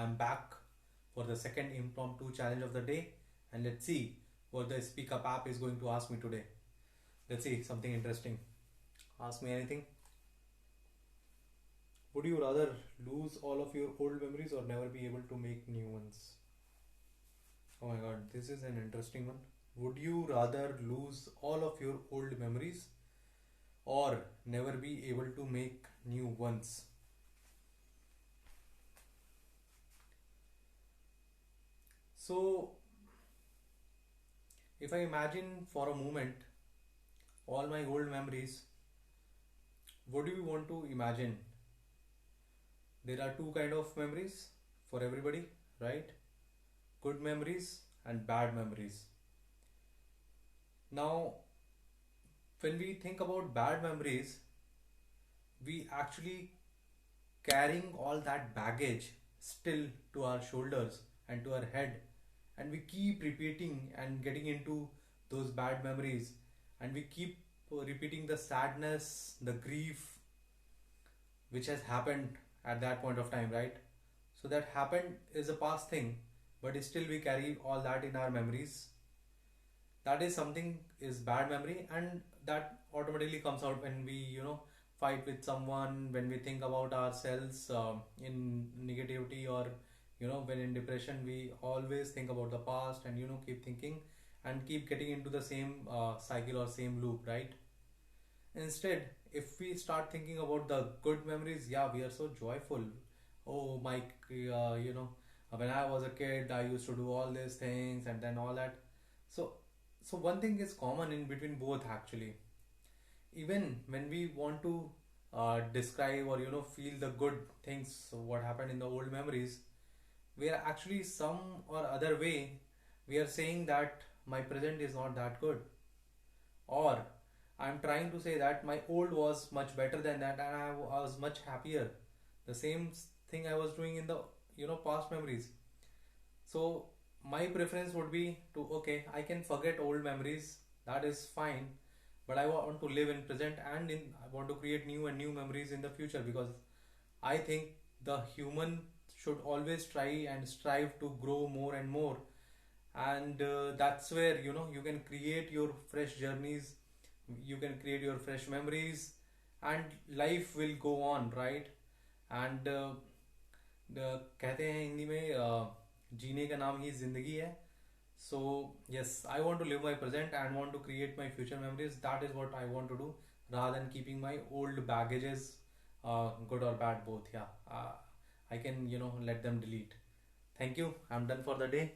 I'm back for the second impromptu challenge of the day, and let's see what the Speak Up app is going to ask me today. Let's see something interesting. Ask me anything. Would you rather lose all of your old memories or never be able to make new ones? Oh my god, this is an interesting one. Would you rather lose all of your old memories or never be able to make new ones? So, if I imagine for a moment all my old memories, what do you want to imagine? There are two kind of memories for everybody, right? Good memories and bad memories. Now, when we think about bad memories, we actually carrying all that baggage still to our shoulders and to our head, and we keep repeating and getting into those bad memories, and we keep repeating the sadness, the grief which has happened at that point of time, right? So that happened is a past thing, but still we carry all that in our memories. That is something is bad memory, and that automatically comes out when we fight with someone, when we think about ourselves in negativity, or when in depression we always think about the past and keep thinking and keep getting into the same cycle or same loop, right? Instead, if we start thinking about the good memories, yeah, we are so joyful. Oh, Mike, when I was a kid, I used to do all these things and then all that. So, so one thing is common in between both actually. Even when we want to describe or feel the good things, so what happened in the old memories, we are actually some or other way we are saying that my present is not that good, or I'm trying to say that my old was much better than that and I was much happier. The same thing I was doing in the past memories. So my preference would be to, okay, I can forget old memories, that is fine, but I want to live in present, and I want to create new and new memories in the future, because I think the human should always try and strive to grow more and more, and that's where you can create your fresh journeys, you can create your fresh memories, and life will go on, right? And कहते हैं हिंदी में जीने का नाम ही जिंदगी है. So yes, I want to live my present and want to create my future memories. That is what I want to do, rather than keeping my old baggages, good or bad both. Yeah, I can let them delete. Thank you. I'm done for the day.